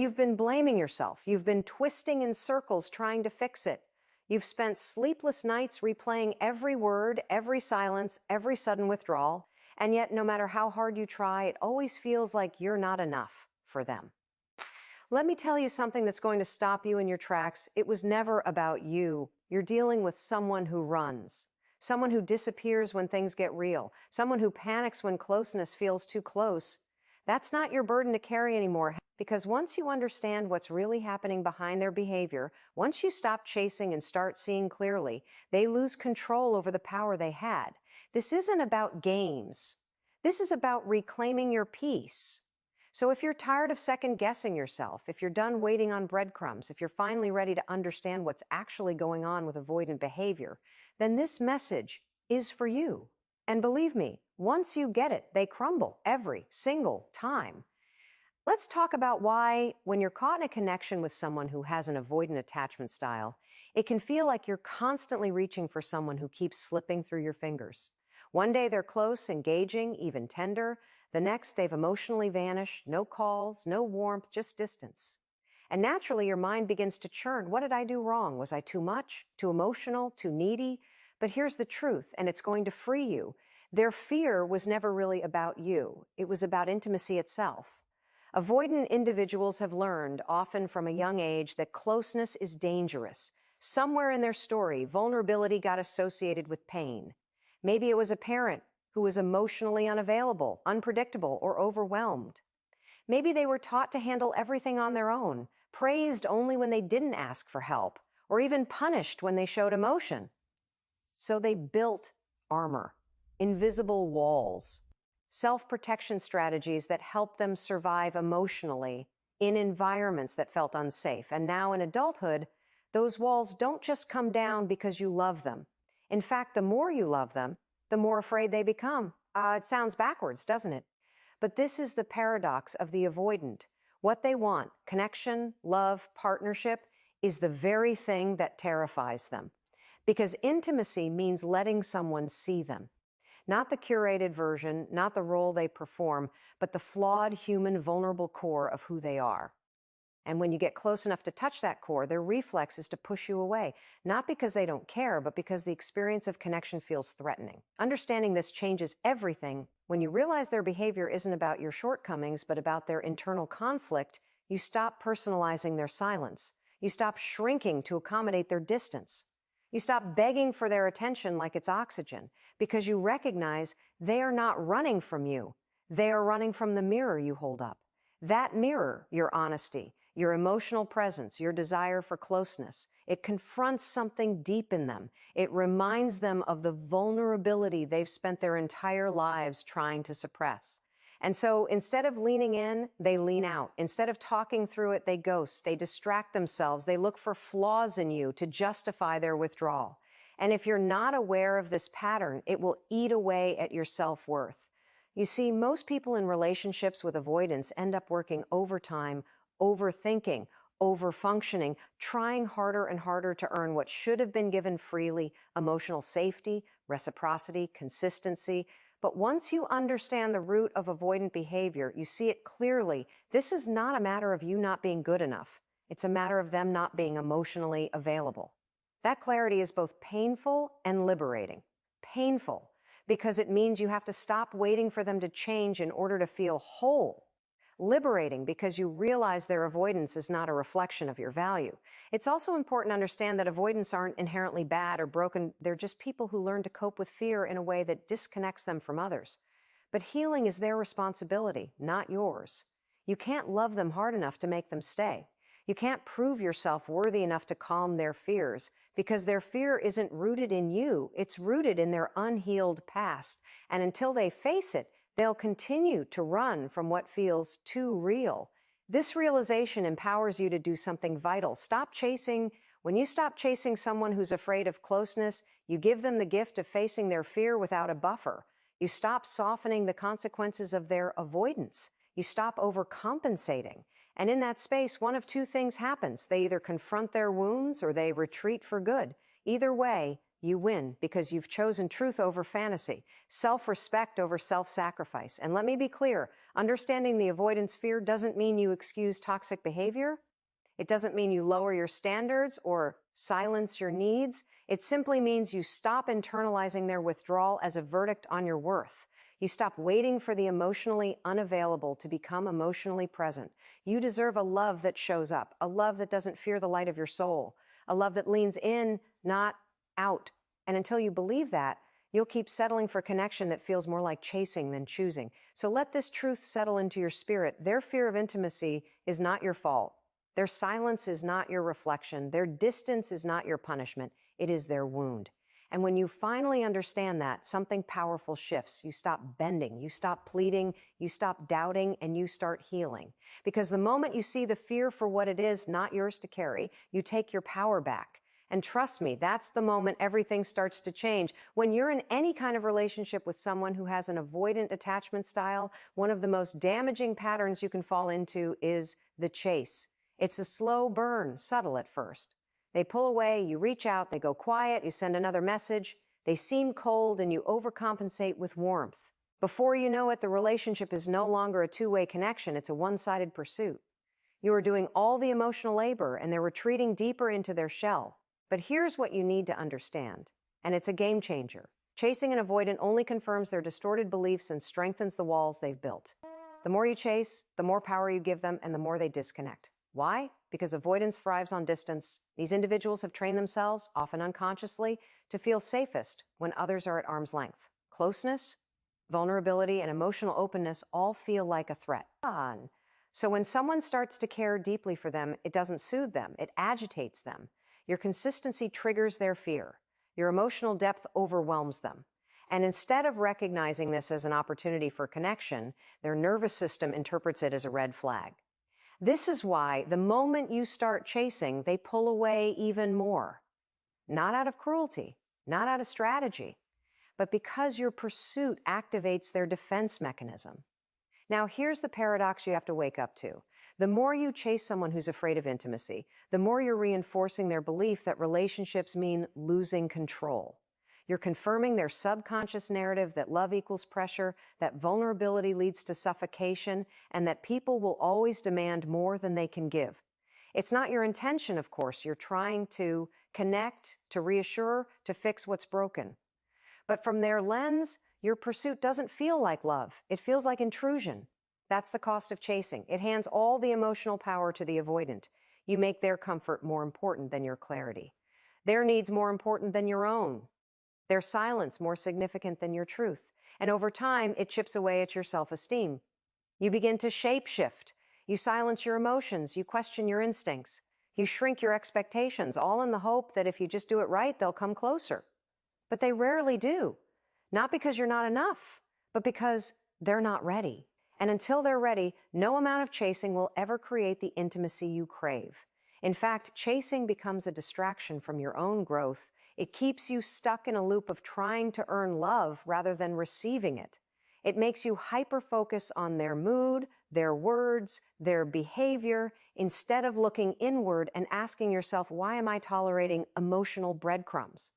You've been blaming yourself. You've been twisting in circles trying to fix it. You've spent sleepless nights replaying every word, every silence, every sudden withdrawal, and yet no matter how hard you try, it always feels like you're not enough for them. Let me tell you something that's going to stop you in your tracks. It was never about you. You're dealing with someone who runs, someone who disappears when things get real, someone who panics when closeness feels too close. That's not your burden to carry anymore, because once you understand what's really happening behind their behavior, once you stop chasing and start seeing clearly, they lose control over the power they had. This isn't about games. This is about reclaiming your peace. So if you're tired of second-guessing yourself, if you're done waiting on breadcrumbs, if you're finally ready to understand what's actually going on with avoidant behavior, then this message is for you. And believe me, once you get it, they crumble every single time. Let's talk about why, when you're caught in a connection with someone who has an avoidant attachment style, it can feel like you're constantly reaching for someone who keeps slipping through your fingers. One day they're close, engaging, even tender. The next, they've emotionally vanished, no calls, no warmth, just distance. And naturally, your mind begins to churn. What did I do wrong? Was I too much, too emotional, too needy? But here's the truth, and it's going to free you. Their fear was never really about you. It was about intimacy itself. Avoidant individuals have learned, often from a young age, that closeness is dangerous. Somewhere in their story, vulnerability got associated with pain. Maybe it was a parent who was emotionally unavailable, unpredictable, or overwhelmed. Maybe they were taught to handle everything on their own, praised only when they didn't ask for help, or even punished when they showed emotion. So they built armor, invisible walls, self-protection strategies that helped them survive emotionally in environments that felt unsafe. And now in adulthood, those walls don't just come down because you love them. In fact, the more you love them, the more afraid they become. It sounds backwards, doesn't it? But this is the paradox of the avoidant. What they want, connection, love, partnership, is the very thing that terrifies them. Because intimacy means letting someone see them. Not the curated version, not the role they perform, but the flawed, human, vulnerable core of who they are. And when you get close enough to touch that core, their reflex is to push you away, not because they don't care, but because the experience of connection feels threatening. Understanding this changes everything. When you realize their behavior isn't about your shortcomings, but about their internal conflict, you stop personalizing their silence. You stop shrinking to accommodate their distance. You stop begging for their attention like it's oxygen, because you recognize they are not running from you. They are running from the mirror you hold up. That mirror, your honesty, your emotional presence, your desire for closeness, it confronts something deep in them. It reminds them of the vulnerability they've spent their entire lives trying to suppress. And so instead of leaning in, they lean out. Instead of talking through it, they ghost. They distract themselves. They look for flaws in you to justify their withdrawal. And if you're not aware of this pattern, it will eat away at your self-worth. You see, most people in relationships with avoidance end up working overtime, overthinking, overfunctioning, trying harder and harder to earn what should have been given freely: emotional safety, reciprocity, consistency. But once you understand the root of avoidant behavior, you see it clearly. This is not a matter of you not being good enough. It's a matter of them not being emotionally available. That clarity is both painful and liberating. Painful, because it means you have to stop waiting for them to change in order to feel whole. Liberating, because you realize their avoidance is not a reflection of your value. It's also important to understand that avoidants aren't inherently bad or broken. They're just people who learn to cope with fear in a way that disconnects them from others. But healing is their responsibility, not yours. You can't love them hard enough to make them stay. You can't prove yourself worthy enough to calm their fears, because their fear isn't rooted in you. It's rooted in their unhealed past. And until they face it, they'll continue to run from what feels too real. This realization empowers you to do something vital. Stop chasing. When you stop chasing someone who's afraid of closeness, you give them the gift of facing their fear without a buffer. You stop softening the consequences of their avoidance. You stop overcompensating. And in that space, one of two things happens. They either confront their wounds or they retreat for good. Either way, You win because you've chosen truth over fantasy, self-respect over self-sacrifice. And let me be clear, understanding the avoidance fear doesn't mean you excuse toxic behavior. It doesn't mean you lower your standards or silence your needs. It simply means you stop internalizing their withdrawal as a verdict on your worth. You stop waiting for the emotionally unavailable to become emotionally present. You deserve a love that shows up, a love that doesn't fear the light of your soul, a love that leans in, not out. And until you believe that, you'll keep settling for connection that feels more like chasing than choosing. So let this truth settle into your spirit. Their fear of intimacy is not your fault. Their silence is not your reflection. Their distance is not your punishment. It is their wound. And when you finally understand that, something powerful shifts. You stop bending, you stop pleading, you stop doubting, and you start healing. Because the moment you see the fear for what it is, not yours to carry, you take your power back. And trust me, that's the moment everything starts to change. When you're in any kind of relationship with someone who has an avoidant attachment style, one of the most damaging patterns you can fall into is the chase. It's a slow burn, subtle at first. They pull away, you reach out, they go quiet, you send another message. They seem cold and you overcompensate with warmth. Before you know it, the relationship is no longer a two-way connection, it's a one-sided pursuit. You are doing all the emotional labor and they're retreating deeper into their shell. But here's what you need to understand, and it's a game changer. Chasing an avoidant only confirms their distorted beliefs and strengthens the walls they've built. The more you chase, the more power you give them, and the more they disconnect. Why? Because avoidance thrives on distance. These individuals have trained themselves, often unconsciously, to feel safest when others are at arm's length. Closeness, vulnerability, and emotional openness all feel like a threat. So when someone starts to care deeply for them, it doesn't soothe them, it agitates them. Your consistency triggers their fear. Your emotional depth overwhelms them. And instead of recognizing this as an opportunity for connection, their nervous system interprets it as a red flag. This is why the moment you start chasing, they pull away even more. Not out of cruelty, not out of strategy, but because your pursuit activates their defense mechanism. Now, here's the paradox you have to wake up to. The more you chase someone who's afraid of intimacy, the more you're reinforcing their belief that relationships mean losing control. You're confirming their subconscious narrative that love equals pressure, that vulnerability leads to suffocation, and that people will always demand more than they can give. It's not your intention, of course. You're trying to connect, to reassure, to fix what's broken. But from their lens, your pursuit doesn't feel like love. It feels like intrusion. That's the cost of chasing. It hands all the emotional power to the avoidant. You make their comfort more important than your clarity. Their needs more important than your own. Their silence more significant than your truth. And over time, it chips away at your self-esteem. You begin to shape-shift. You silence your emotions. You question your instincts. You shrink your expectations, all in the hope that if you just do it right, they'll come closer. But they rarely do. Not because you're not enough, but because they're not ready. And until they're ready, no amount of chasing will ever create the intimacy you crave. In fact, chasing becomes a distraction from your own growth. It keeps you stuck in a loop of trying to earn love rather than receiving it. It makes you hyper-focus on their mood, their words, their behavior, instead of looking inward and asking yourself, why am I tolerating emotional breadcrumbs?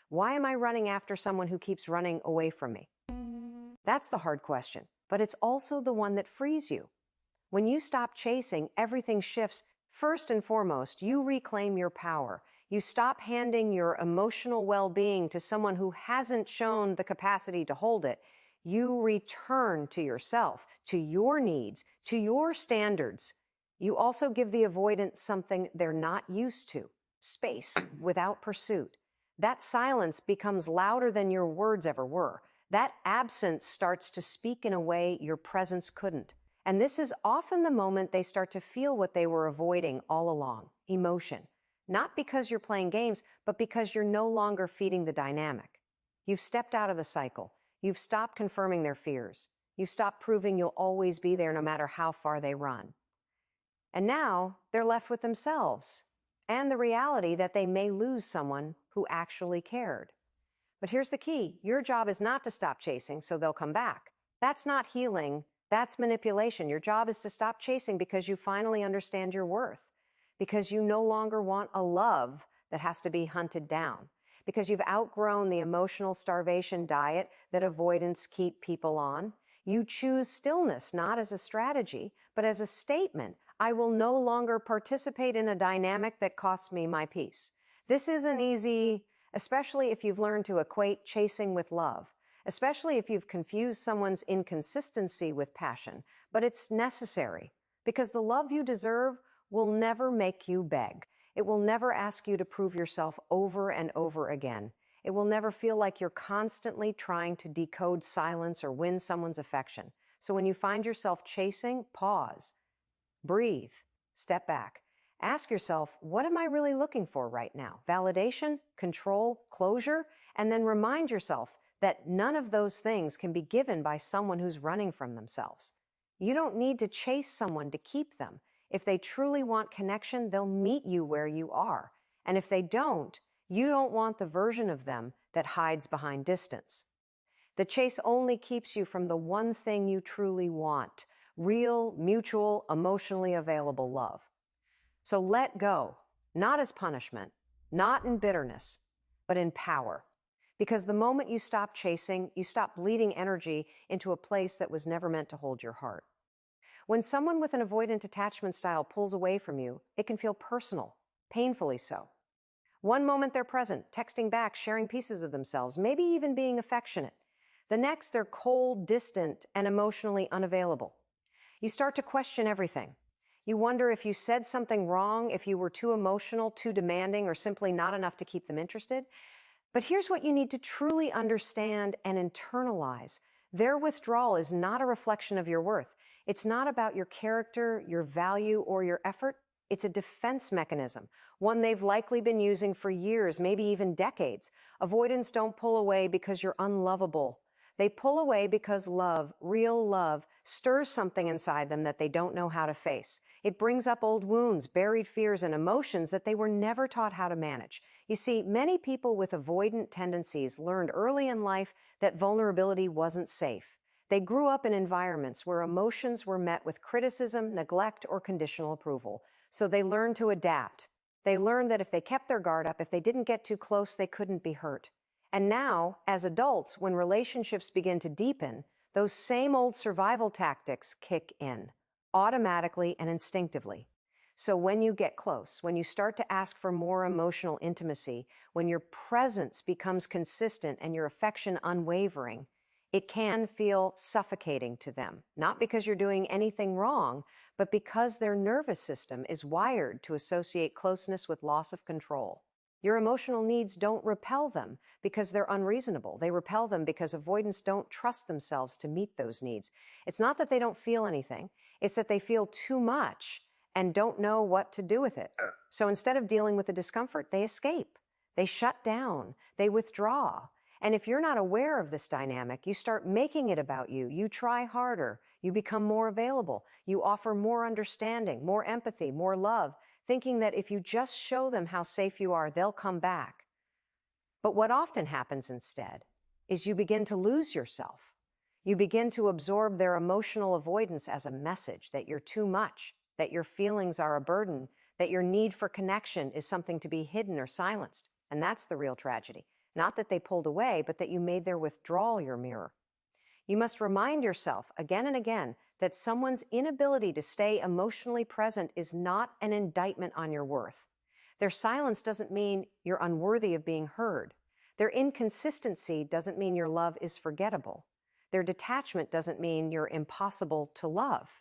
Why am I running after someone who keeps running away from me? That's the hard question, but it's also the one that frees you. When you stop chasing, everything shifts. First and foremost, you reclaim your power. You stop handing your emotional well-being to someone who hasn't shown the capacity to hold it. You return to yourself, to your needs, to your standards. You also give the avoidant something they're not used to, space without pursuit. That silence becomes louder than your words ever were. That absence starts to speak in a way your presence couldn't. And this is often the moment they start to feel what they were avoiding all along, emotion. Not because you're playing games, but because you're no longer feeding the dynamic. You've stepped out of the cycle. You've stopped confirming their fears. You've stopped proving you'll always be there no matter how far they run. And now they're left with themselves and the reality that they may lose someone who actually cared. But here's the key. Your job is not to stop chasing so they'll come back. That's not healing. That's manipulation. Your job is to stop chasing because you finally understand your worth, because you no longer want a love that has to be hunted down, because you've outgrown the emotional starvation diet that avoidance keep people on. You choose stillness not as a strategy, but as a statement. I will no longer participate in a dynamic that costs me my peace. This isn't easy, especially if you've learned to equate chasing with love, especially if you've confused someone's inconsistency with passion, but it's necessary because the love you deserve will never make you beg. It will never ask you to prove yourself over and over again. It will never feel like you're constantly trying to decode silence or win someone's affection. So when you find yourself chasing, pause, breathe, step back. Ask yourself, what am I really looking for right now? Validation, control, closure? And then remind yourself that none of those things can be given by someone who's running from themselves. You don't need to chase someone to keep them. If they truly want connection, they'll meet you where you are. And if they don't, you don't want the version of them that hides behind distance. The chase only keeps you from the one thing you truly want: real, mutual, emotionally available love. So let go, not as punishment, not in bitterness, but in power. Because the moment you stop chasing, you stop bleeding energy into a place that was never meant to hold your heart. When someone with an avoidant attachment style pulls away from you, it can feel personal, painfully so. One moment they're present, texting back, sharing pieces of themselves, maybe even being affectionate. The next, they're cold, distant, and emotionally unavailable. You start to question everything. You wonder if you said something wrong, if you were too emotional, too demanding, or simply not enough to keep them interested. But here's what you need to truly understand and internalize. Their withdrawal is not a reflection of your worth. It's not about your character, your value, or your effort. It's a defense mechanism, one they've likely been using for years, maybe even decades. Avoidants don't pull away because you're unlovable. They pull away because love, real love, stirs something inside them that they don't know how to face. It brings up old wounds, buried fears, and emotions that they were never taught how to manage. You see, many people with avoidant tendencies learned early in life that vulnerability wasn't safe. They grew up in environments where emotions were met with criticism, neglect, or conditional approval. So they learned to adapt. They learned that if they kept their guard up, if they didn't get too close, they couldn't be hurt. And now, as adults, when relationships begin to deepen, those same old survival tactics kick in, automatically and instinctively. So when you get close, when you start to ask for more emotional intimacy, when your presence becomes consistent and your affection unwavering, it can feel suffocating to them, not because you're doing anything wrong, but because their nervous system is wired to associate closeness with loss of control. Your emotional needs don't repel them because they're unreasonable. They repel them because avoidants don't trust themselves to meet those needs. It's not that they don't feel anything, it's that they feel too much and don't know what to do with it. So instead of dealing with the discomfort, they escape. They shut down. They withdraw. And if you're not aware of this dynamic, you start making it about you. You try harder. You become more available. You offer more understanding, more empathy, more love, thinking that if you just show them how safe you are, they'll come back. But what often happens instead is you begin to lose yourself. You begin to absorb their emotional avoidance as a message that you're too much, that your feelings are a burden, that your need for connection is something to be hidden or silenced. And that's the real tragedy. Not that they pulled away, but that you made their withdrawal your mirror. You must remind yourself again and again that someone's inability to stay emotionally present is not an indictment on your worth. Their silence doesn't mean you're unworthy of being heard. Their inconsistency doesn't mean your love is forgettable. Their detachment doesn't mean you're impossible to love.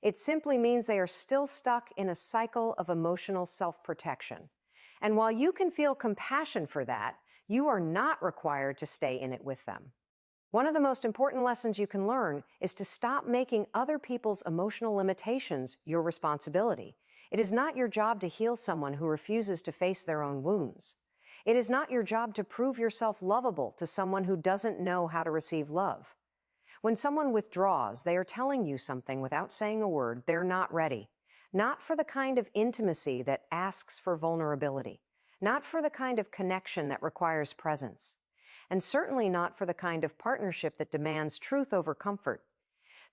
It simply means they are still stuck in a cycle of emotional self-protection. And while you can feel compassion for that, you are not required to stay in it with them. One of the most important lessons you can learn is to stop making other people's emotional limitations your responsibility. It is not your job to heal someone who refuses to face their own wounds. It is not your job to prove yourself lovable to someone who doesn't know how to receive love. When someone withdraws, they are telling you something without saying a word. They're not ready. Not for the kind of intimacy that asks for vulnerability. Not for the kind of connection that requires presence. And certainly not for the kind of partnership that demands truth over comfort.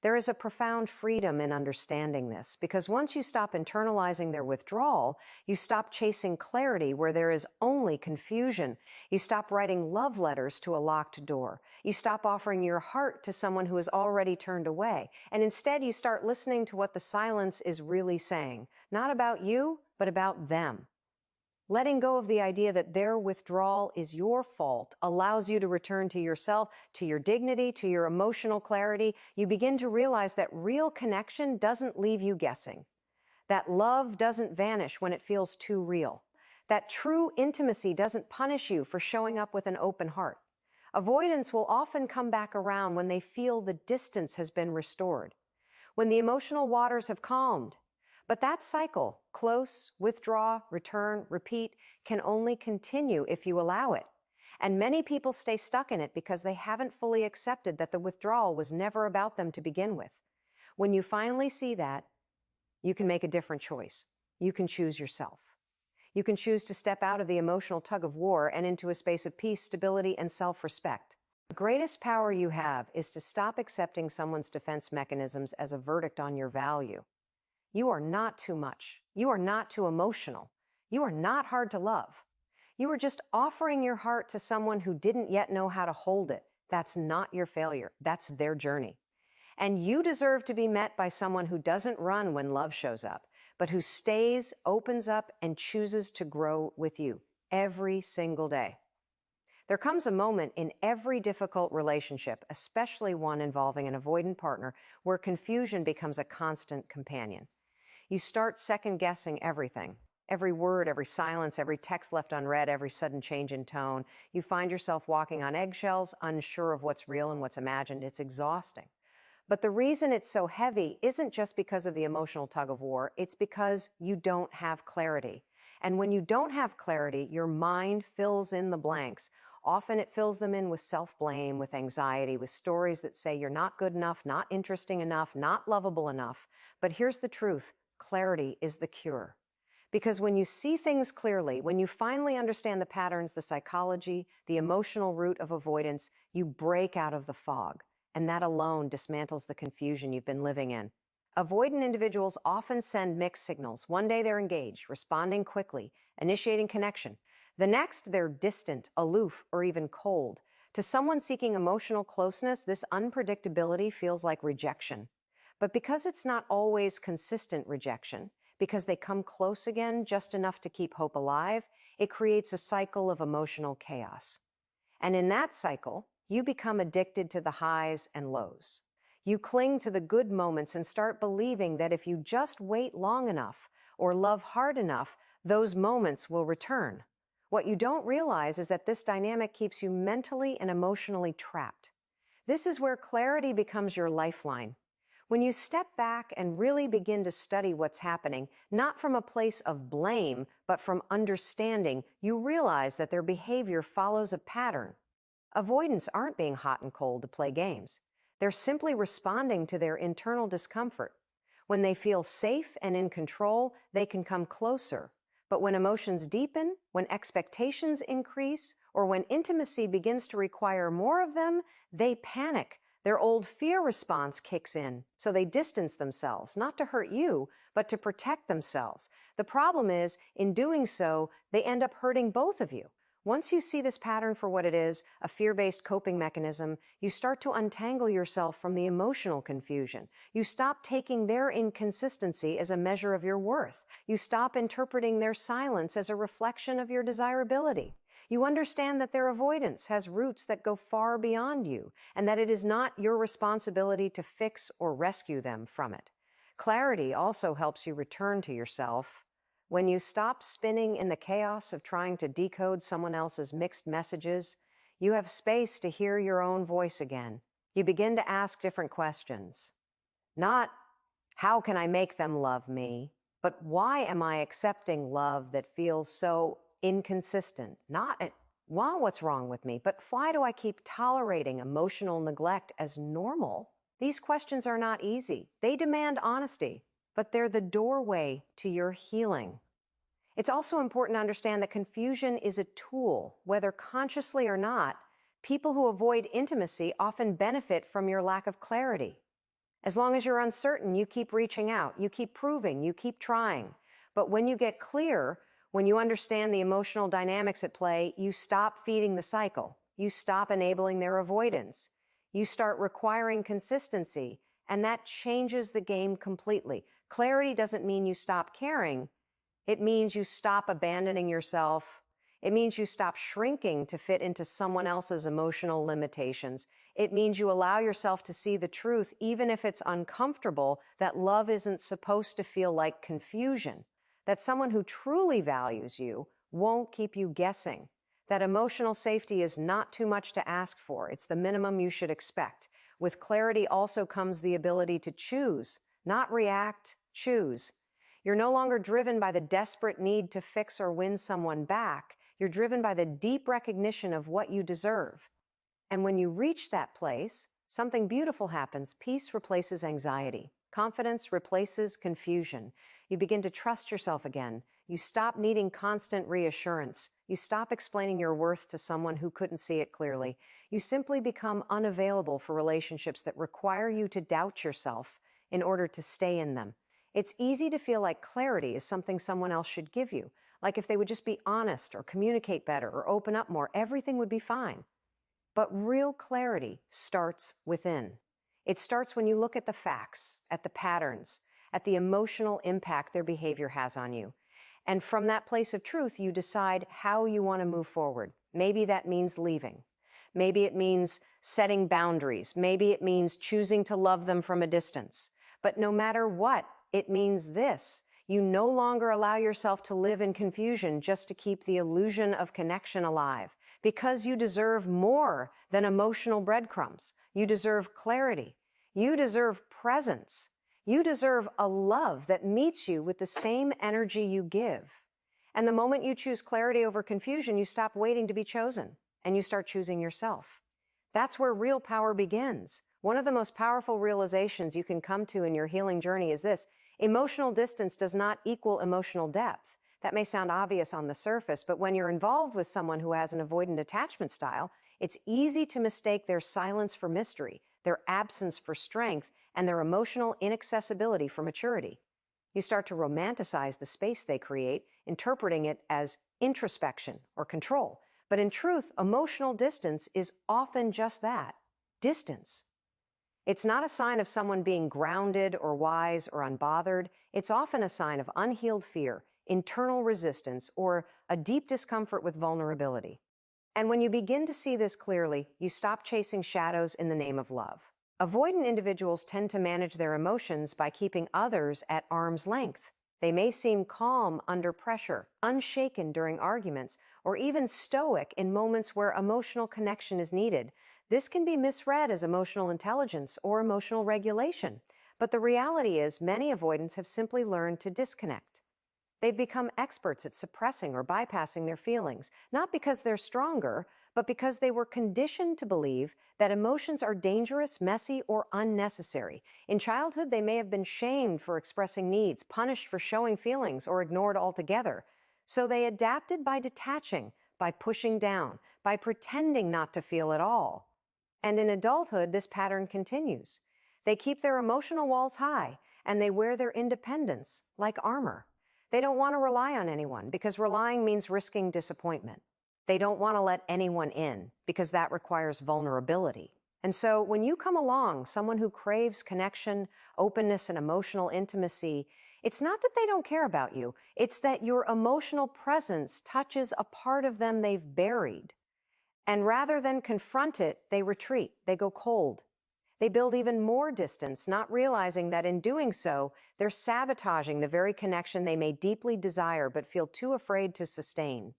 There is a profound freedom in understanding this, because once you stop internalizing their withdrawal, you stop chasing clarity where there is only confusion. You stop writing love letters to a locked door. You stop offering your heart to someone who has already turned away. And instead, you start listening to what the silence is really saying, not about you, but about them. Letting go of the idea that their withdrawal is your fault allows you to return to yourself, to your dignity, to your emotional clarity. You begin to realize that real connection doesn't leave you guessing, that love doesn't vanish when it feels too real, that true intimacy doesn't punish you for showing up with an open heart. Avoidance will often come back around when they feel the distance has been restored, when the emotional waters have calmed. But that cycle, close, withdraw, return, repeat, can only continue if you allow it. And many people stay stuck in it because they haven't fully accepted that the withdrawal was never about them to begin with. When you finally see that, you can make a different choice. You can choose yourself. You can choose to step out of the emotional tug of war and into a space of peace, stability, and self-respect. The greatest power you have is to stop accepting someone's defense mechanisms as a verdict on your value. You are not too much. You are not too emotional. You are not hard to love. You are just offering your heart to someone who didn't yet know how to hold it. That's not your failure. That's their journey. And you deserve to be met by someone who doesn't run when love shows up, but who stays, opens up, and chooses to grow with you every single day. There comes a moment in every difficult relationship, especially one involving an avoidant partner, where confusion becomes a constant companion. You start second-guessing everything. Every word, every silence, every text left unread, every sudden change in tone. You find yourself walking on eggshells, unsure of what's real and what's imagined. It's exhausting. But the reason it's so heavy isn't just because of the emotional tug-of-war. It's because you don't have clarity. And when you don't have clarity, your mind fills in the blanks. Often it fills them in with self-blame, with anxiety, with stories that say you're not good enough, not interesting enough, not lovable enough. But here's the truth. Clarity is the cure. Because when you see things clearly, when you finally understand the patterns, the psychology, the emotional root of avoidance, you break out of the fog. And that alone dismantles the confusion you've been living in. Avoidant individuals often send mixed signals. One day they're engaged, responding quickly, initiating connection. The next, they're distant, aloof, or even cold. To someone seeking emotional closeness, this unpredictability feels like rejection. But because it's not always consistent rejection, because they come close again just enough to keep hope alive, it creates a cycle of emotional chaos. And in that cycle, you become addicted to the highs and lows. You cling to the good moments and start believing that if you just wait long enough or love hard enough, those moments will return. What you don't realize is that this dynamic keeps you mentally and emotionally trapped. This is where clarity becomes your lifeline. When you step back and really begin to study what's happening, not from a place of blame, but from understanding, you realize that their behavior follows a pattern. Avoidants aren't being hot and cold to play games. They're simply responding to their internal discomfort. When they feel safe and in control, they can come closer. But when emotions deepen, when expectations increase, or when intimacy begins to require more of them, they panic. Their old fear response kicks in, so they distance themselves, not to hurt you, but to protect themselves. The problem is, in doing so, they end up hurting both of you. Once you see this pattern for what it is, a fear-based coping mechanism, you start to untangle yourself from the emotional confusion. You stop taking their inconsistency as a measure of your worth. You stop interpreting their silence as a reflection of your desirability. You understand that their avoidance has roots that go far beyond you, and that it is not your responsibility to fix or rescue them from it. Clarity also helps you return to yourself. When you stop spinning in the chaos of trying to decode someone else's mixed messages, you have space to hear your own voice again. You begin to ask different questions. Not, how can I make them love me? But why am I accepting love that feels so inconsistent? Not, well, what's wrong with me? But why do I keep tolerating emotional neglect as normal? These questions are not easy. They demand honesty, but they're the doorway to your healing. It's also important to understand that confusion is a tool. Whether consciously or not, people who avoid intimacy often benefit from your lack of clarity. As long as you're uncertain, you keep reaching out, you keep proving, you keep trying. But when you get clear, when you understand the emotional dynamics at play, you stop feeding the cycle. You stop enabling their avoidance. You start requiring consistency, and that changes the game completely. Clarity doesn't mean you stop caring. It means you stop abandoning yourself. It means you stop shrinking to fit into someone else's emotional limitations. It means you allow yourself to see the truth, even if it's uncomfortable, that love isn't supposed to feel like confusion, that someone who truly values you won't keep you guessing, that emotional safety is not too much to ask for. It's the minimum you should expect. With clarity also comes the ability to choose, not react, choose. You're no longer driven by the desperate need to fix or win someone back. You're driven by the deep recognition of what you deserve. And when you reach that place, something beautiful happens. Peace replaces anxiety. Confidence replaces confusion. You begin to trust yourself again. You stop needing constant reassurance. You stop explaining your worth to someone who couldn't see it clearly. You simply become unavailable for relationships that require you to doubt yourself in order to stay in them. It's easy to feel like clarity is something someone else should give you. Like if they would just be honest or communicate better or open up more, everything would be fine. But real clarity starts within. It starts when you look at the facts, at the patterns, at the emotional impact their behavior has on you. And from that place of truth, you decide how you want to move forward. Maybe that means leaving. Maybe it means setting boundaries. Maybe it means choosing to love them from a distance. But no matter what, it means this. You no longer allow yourself to live in confusion just to keep the illusion of connection alive, because you deserve more than emotional breadcrumbs. You deserve clarity. You deserve presence. You deserve a love that meets you with the same energy you give. And the moment you choose clarity over confusion, you stop waiting to be chosen, and you start choosing yourself. That's where real power begins. One of the most powerful realizations you can come to in your healing journey is this: emotional distance does not equal emotional depth. That may sound obvious on the surface, but when you're involved with someone who has an avoidant attachment style, it's easy to mistake their silence for mystery, their absence for strength, and their emotional inaccessibility for maturity. You start to romanticize the space they create, interpreting it as introspection or control. But in truth, emotional distance is often just that: distance. It's not a sign of someone being grounded or wise or unbothered. It's often a sign of unhealed fear, internal resistance, or a deep discomfort with vulnerability. And when you begin to see this clearly, you stop chasing shadows in the name of love. Avoidant individuals tend to manage their emotions by keeping others at arm's length. They may seem calm under pressure, unshaken during arguments, or even stoic in moments where emotional connection is needed. This can be misread as emotional intelligence or emotional regulation. But the reality is, many avoidants have simply learned to disconnect. They've become experts at suppressing or bypassing their feelings, not because they're stronger, but because they were conditioned to believe that emotions are dangerous, messy, or unnecessary. In childhood, they may have been shamed for expressing needs, punished for showing feelings, or ignored altogether. So they adapted by detaching, by pushing down, by pretending not to feel at all. And in adulthood, this pattern continues. They keep their emotional walls high, and they wear their independence like armor. They don't want to rely on anyone, because relying means risking disappointment. They don't want to let anyone in, because that requires vulnerability. And so when you come along, someone who craves connection, openness, and emotional intimacy, it's not that they don't care about you. It's that your emotional presence touches a part of them they've buried. And rather than confront it, they retreat. They go cold. They build even more distance, not realizing that in doing so, they're sabotaging the very connection they may deeply desire but feel too afraid to sustain.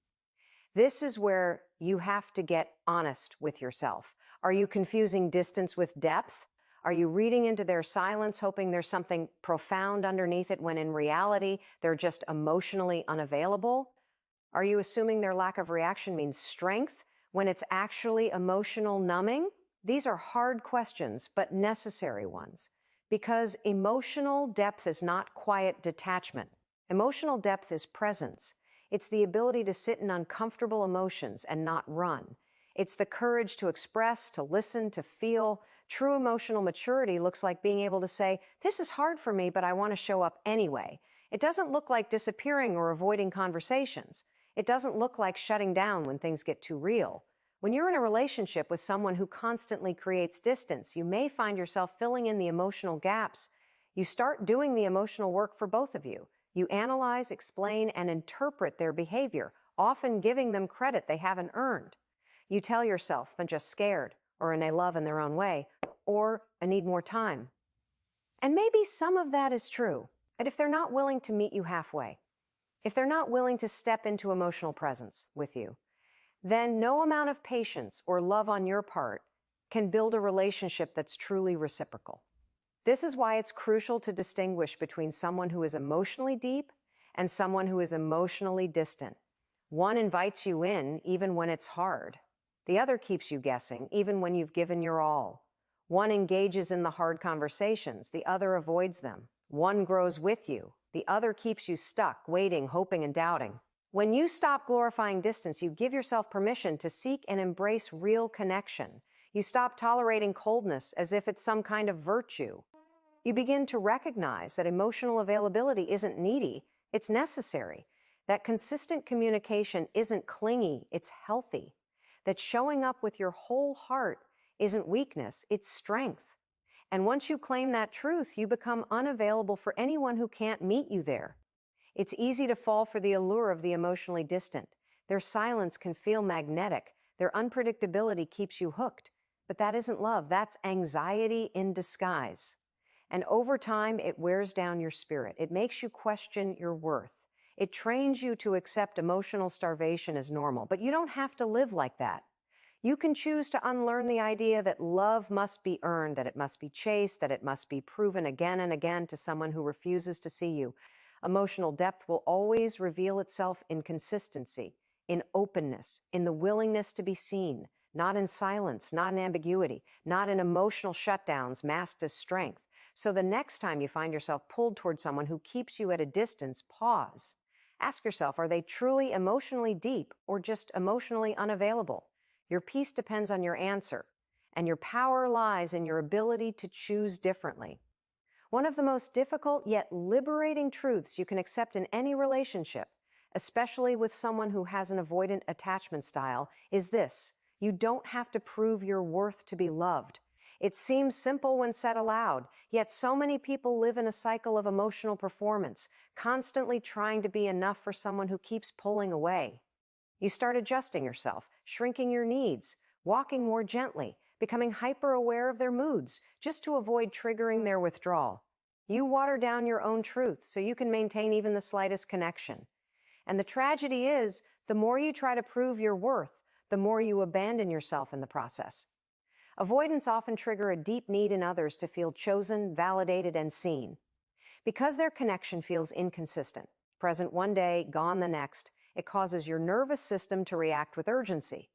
This is where you have to get honest with yourself. Are you confusing distance with depth? Are you reading into their silence, hoping there's something profound underneath it, when in reality, they're just emotionally unavailable? Are you assuming their lack of reaction means strength, when it's actually emotional numbing? These are hard questions, but necessary ones, because emotional depth is not quiet detachment. Emotional depth is presence. It's the ability to sit in uncomfortable emotions and not run. It's the courage to express, to listen, to feel. True emotional maturity looks like being able to say, "This is hard for me, but I want to show up anyway." It doesn't look like disappearing or avoiding conversations. It doesn't look like shutting down when things get too real. When you're in a relationship with someone who constantly creates distance, you may find yourself filling in the emotional gaps. You start doing the emotional work for both of you. You analyze, explain, and interpret their behavior, often giving them credit they haven't earned. You tell yourself, "I'm just scared," or "and they love in their own way," or "I need more time." And maybe some of that is true, but if they're not willing to meet you halfway, if they're not willing to step into emotional presence with you, then no amount of patience or love on your part can build a relationship that's truly reciprocal. This is why it's crucial to distinguish between someone who is emotionally deep and someone who is emotionally distant. One invites you in even when it's hard. The other keeps you guessing even when you've given your all. One engages in the hard conversations, the other avoids them. One grows with you, the other keeps you stuck, waiting, hoping, and doubting. When you stop glorifying distance, you give yourself permission to seek and embrace real connection. You stop tolerating coldness as if it's some kind of virtue. You begin to recognize that emotional availability isn't needy, it's necessary. That consistent communication isn't clingy, it's healthy. That showing up with your whole heart isn't weakness, it's strength. And once you claim that truth, you become unavailable for anyone who can't meet you there. It's easy to fall for the allure of the emotionally distant. Their silence can feel magnetic. Their unpredictability keeps you hooked. But that isn't love. That's anxiety in disguise. And over time, it wears down your spirit. It makes you question your worth. It trains you to accept emotional starvation as normal. But you don't have to live like that. You can choose to unlearn the idea that love must be earned, that it must be chased, that it must be proven again and again to someone who refuses to see you. Emotional depth will always reveal itself in consistency, in openness, in the willingness to be seen, not in silence, not in ambiguity, not in emotional shutdowns masked as strength. So the next time you find yourself pulled toward someone who keeps you at a distance, pause. Ask yourself, are they truly emotionally deep or just emotionally unavailable? Your peace depends on your answer, and your power lies in your ability to choose differently. One of the most difficult yet liberating truths you can accept in any relationship, especially with someone who has an avoidant attachment style, is this: you don't have to prove your worth to be loved. It seems simple when said aloud, yet so many people live in a cycle of emotional performance, constantly trying to be enough for someone who keeps pulling away. You start adjusting yourself, shrinking your needs, walking more gently, becoming hyper-aware of their moods, just to avoid triggering their withdrawal. You water down your own truth so you can maintain even the slightest connection. And the tragedy is, the more you try to prove your worth, the more you abandon yourself in the process. Avoidants often trigger a deep need in others to feel chosen, validated, and seen. Because their connection feels inconsistent, present one day, gone the next, it causes your nervous system to react with urgency.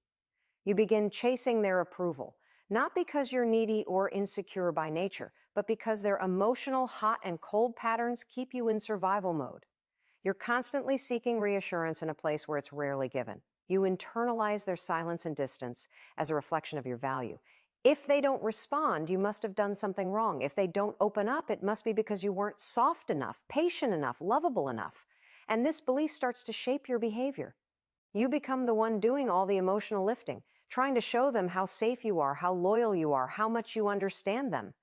You begin chasing their approval, not because you're needy or insecure by nature, but because their emotional hot and cold patterns keep you in survival mode. You're constantly seeking reassurance in a place where it's rarely given. You internalize their silence and distance as a reflection of your value. If they don't respond, you must have done something wrong. If they don't open up, it must be because you weren't soft enough, patient enough, lovable enough. And this belief starts to shape your behavior. You become the one doing all the emotional lifting, trying to show them how safe you are, how loyal you are, how much you understand them.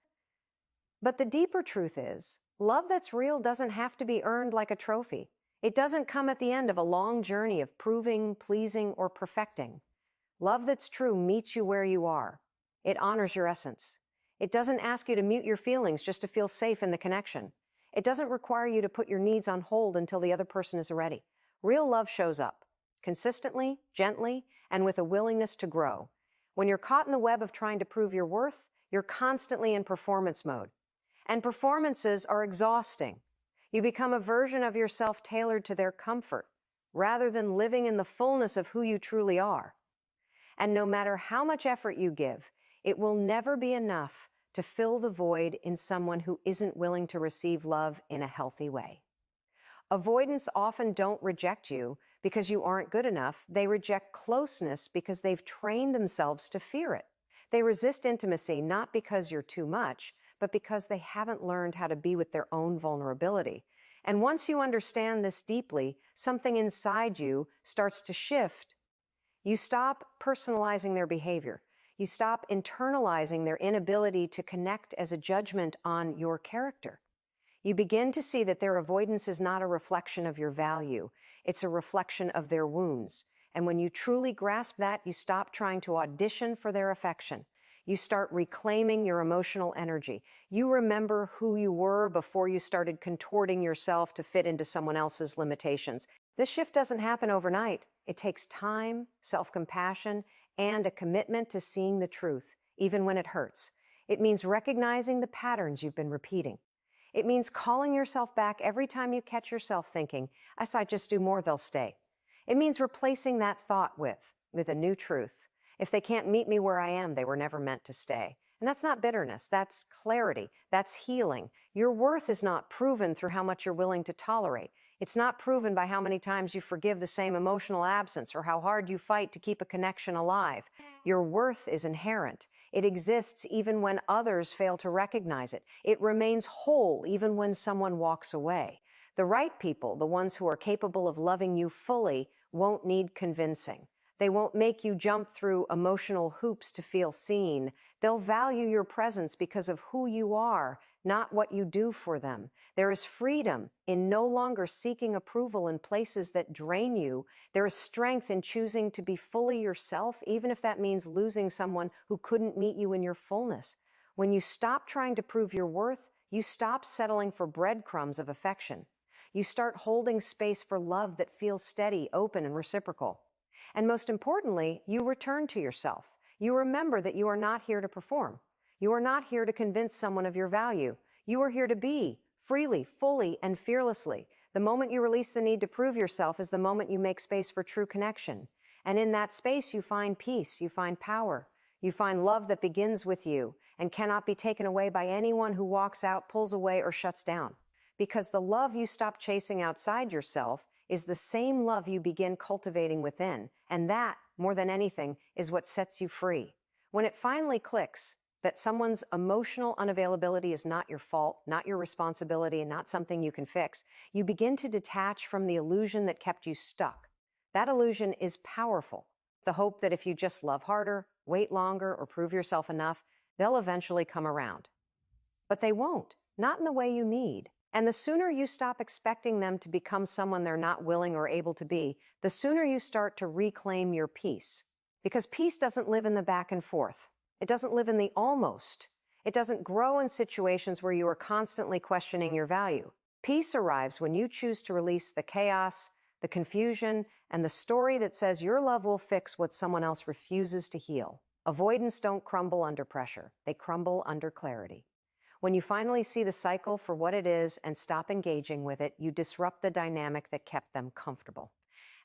But the deeper truth is, love that's real doesn't have to be earned like a trophy. It doesn't come at the end of a long journey of proving, pleasing, or perfecting. Love that's true meets you where you are. It honors your essence. It doesn't ask you to mute your feelings just to feel safe in the connection. It doesn't require you to put your needs on hold until the other person is ready. Real love shows up, consistently, gently, and with a willingness to grow. When you're caught in the web of trying to prove your worth, you're constantly in performance mode. And performances are exhausting. You become a version of yourself tailored to their comfort, rather than living in the fullness of who you truly are. And no matter how much effort you give, it will never be enough to fill the void in someone who isn't willing to receive love in a healthy way. Avoidants often don't reject you because you aren't good enough. They reject closeness because they've trained themselves to fear it. They resist intimacy not because you're too much, but because they haven't learned how to be with their own vulnerability. And once you understand this deeply, something inside you starts to shift. You stop personalizing their behavior. You stop internalizing their inability to connect as a judgment on your character. You begin to see that their avoidance is not a reflection of your value. It's a reflection of their wounds. And when you truly grasp that, you stop trying to audition for their affection. You start reclaiming your emotional energy. You remember who you were before you started contorting yourself to fit into someone else's limitations. This shift doesn't happen overnight. It takes time, self-compassion, and a commitment to seeing the truth, even when it hurts. It means recognizing the patterns you've been repeating. It means calling yourself back every time you catch yourself thinking, "If I just do more, they'll stay." It means replacing that thought with a new truth. If they can't meet me where I am, they were never meant to stay. And that's not bitterness, that's clarity, that's healing. Your worth is not proven through how much you're willing to tolerate. It's not proven by how many times you forgive the same emotional absence or how hard you fight to keep a connection alive. Your worth is inherent. It exists even when others fail to recognize it. It remains whole even when someone walks away. The right people, the ones who are capable of loving you fully, won't need convincing. They won't make you jump through emotional hoops to feel seen. They'll value your presence because of who you are, not what you do for them. There is freedom in no longer seeking approval in places that drain you. There is strength in choosing to be fully yourself, even if that means losing someone who couldn't meet you in your fullness. When you stop trying to prove your worth, you stop settling for breadcrumbs of affection. You start holding space for love that feels steady, open, and reciprocal. And most importantly, you return to yourself. You remember that you are not here to perform. You are not here to convince someone of your value. You are here to be, freely, fully, and fearlessly. The moment you release the need to prove yourself is the moment you make space for true connection. And in that space, you find peace, you find power, you find love that begins with you and cannot be taken away by anyone who walks out, pulls away, or shuts down. Because the love you stop chasing outside yourself is the same love you begin cultivating within. And that, more than anything, is what sets you free. When it finally clicks that someone's emotional unavailability is not your fault, not your responsibility, and not something you can fix, you begin to detach from the illusion that kept you stuck. That illusion is powerful. The hope that if you just love harder, wait longer, or prove yourself enough, they'll eventually come around. But they won't, not in the way you need. And the sooner you stop expecting them to become someone they're not willing or able to be, the sooner you start to reclaim your peace. Because peace doesn't live in the back and forth. It doesn't live in the almost. It doesn't grow in situations where you are constantly questioning your value. Peace arrives when you choose to release the chaos, the confusion, and the story that says your love will fix what someone else refuses to heal. Avoidance don't crumble under pressure. They crumble under clarity. When you finally see the cycle for what it is and stop engaging with it, you disrupt the dynamic that kept them comfortable.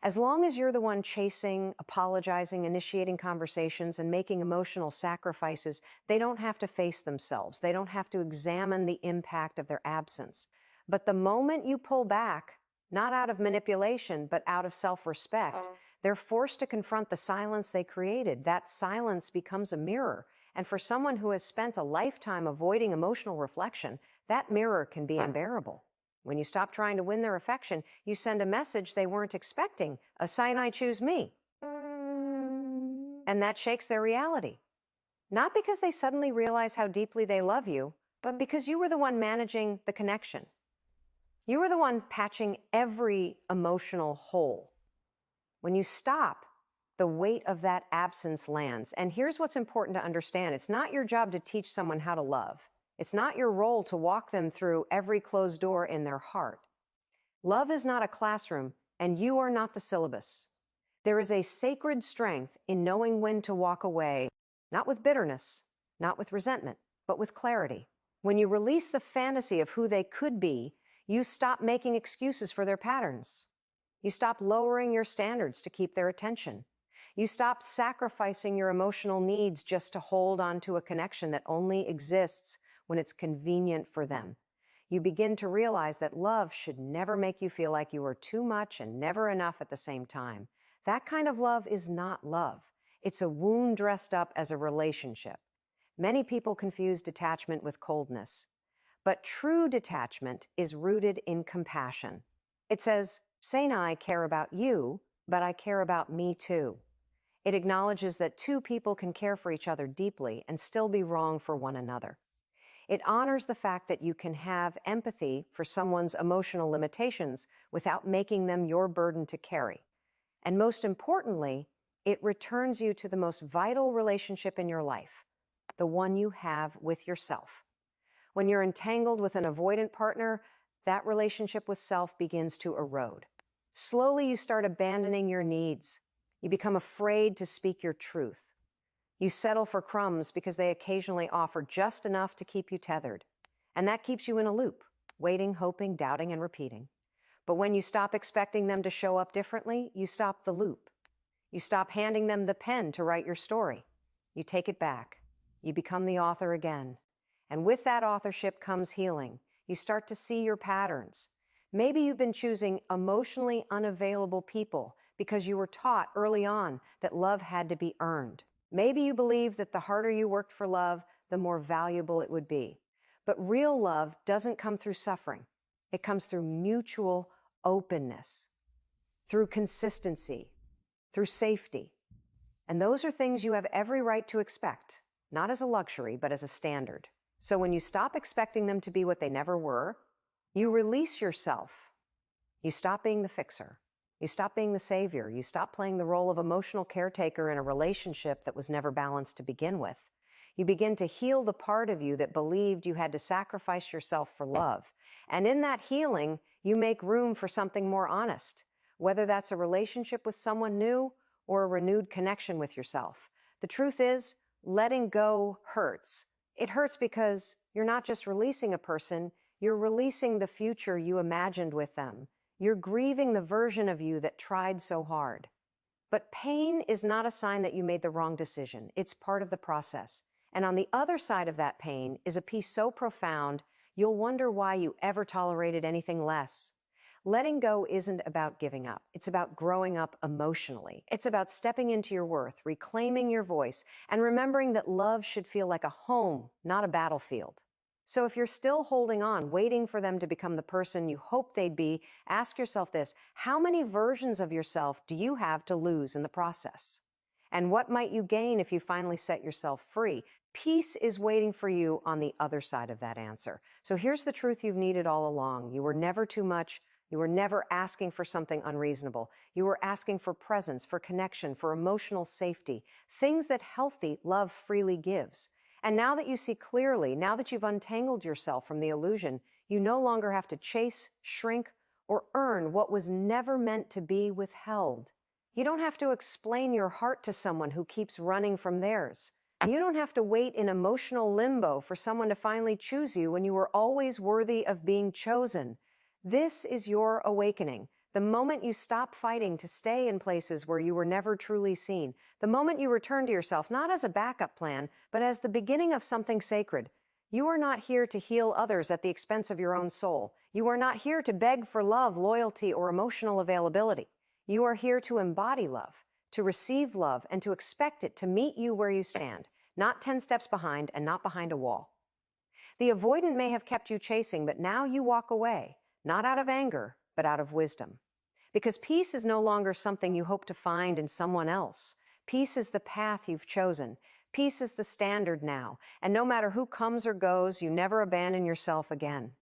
As long as you're the one chasing, apologizing, initiating conversations, and making emotional sacrifices, they don't have to face themselves. They don't have to examine the impact of their absence. But the moment you pull back, not out of manipulation, but out of self-respect, they're forced to confront the silence they created. That silence becomes a mirror. And for someone who has spent a lifetime avoiding emotional reflection, that mirror can be unbearable. When you stop trying to win their affection, you send a message they weren't expecting, a sign I choose me. And that shakes their reality. Not because they suddenly realize how deeply they love you, but because you were the one managing the connection. You were the one patching every emotional hole. When you stop, the weight of that absence lands. And here's what's important to understand. It's not your job to teach someone how to love. It's not your role to walk them through every closed door in their heart. Love is not a classroom, and you are not the syllabus. There is a sacred strength in knowing when to walk away, not with bitterness, not with resentment, but with clarity. When you release the fantasy of who they could be, you stop making excuses for their patterns. You stop lowering your standards to keep their attention. You stop sacrificing your emotional needs just to hold on to a connection that only exists when it's convenient for them. You begin to realize that love should never make you feel like you are too much and never enough at the same time. That kind of love is not love. It's a wound dressed up as a relationship. Many people confuse detachment with coldness. But true detachment is rooted in compassion. It says, Say and I care about you, but I care about me too. It acknowledges that two people can care for each other deeply and still be wrong for one another. It honors the fact that you can have empathy for someone's emotional limitations without making them your burden to carry. And most importantly, it returns you to the most vital relationship in your life, the one you have with yourself. When you're entangled with an avoidant partner, that relationship with self begins to erode. Slowly, you start abandoning your needs. You become afraid to speak your truth. You settle for crumbs because they occasionally offer just enough to keep you tethered. And that keeps you in a loop, waiting, hoping, doubting, and repeating. But when you stop expecting them to show up differently, you stop the loop. You stop handing them the pen to write your story. You take it back. You become the author again. And with that authorship comes healing. You start to see your patterns. Maybe you've been choosing emotionally unavailable people because you were taught early on that love had to be earned. Maybe you believe that the harder you worked for love, the more valuable it would be. But real love doesn't come through suffering. It comes through mutual openness, through consistency, through safety. And those are things you have every right to expect, not as a luxury, but as a standard. So when you stop expecting them to be what they never were, you release yourself. You stop being the fixer. You stop being the savior. You stop playing the role of emotional caretaker in a relationship that was never balanced to begin with. You begin to heal the part of you that believed you had to sacrifice yourself for love. And in that healing, you make room for something more honest, whether that's a relationship with someone new or a renewed connection with yourself. The truth is, letting go hurts. It hurts because you're not just releasing a person, you're releasing the future you imagined with them. You're grieving the version of you that tried so hard. But pain is not a sign that you made the wrong decision. It's part of the process. And on the other side of that pain is a peace so profound, you'll wonder why you ever tolerated anything less. Letting go isn't about giving up. It's about growing up emotionally. It's about stepping into your worth, reclaiming your voice, and remembering that love should feel like a home, not a battlefield. So if you're still holding on, waiting for them to become the person you hoped they'd be, ask yourself this: how many versions of yourself do you have to lose in the process? And what might you gain if you finally set yourself free? Peace is waiting for you on the other side of that answer. So here's the truth you've needed all along. You were never too much. You were never asking for something unreasonable. You were asking for presence, for connection, for emotional safety, things that healthy love freely gives. And now that you see clearly, now that you've untangled yourself from the illusion, you no longer have to chase, shrink, or earn what was never meant to be withheld. You don't have to explain your heart to someone who keeps running from theirs. You don't have to wait in emotional limbo for someone to finally choose you when you were always worthy of being chosen. This is your awakening. The moment you stop fighting to stay in places where you were never truly seen, the moment you return to yourself not as a backup plan, but as the beginning of something sacred. You are not here to heal others at the expense of your own soul. You are not here to beg for love, loyalty, or emotional availability. You are here to embody love, to receive love, and to expect it to meet you where you stand, not 10 steps behind and not behind a wall. The avoidant may have kept you chasing, but now you walk away, not out of anger, but out of wisdom. Because peace is no longer something you hope to find in someone else. Peace is the path you've chosen. Peace is the standard now. And no matter who comes or goes, you never abandon yourself again.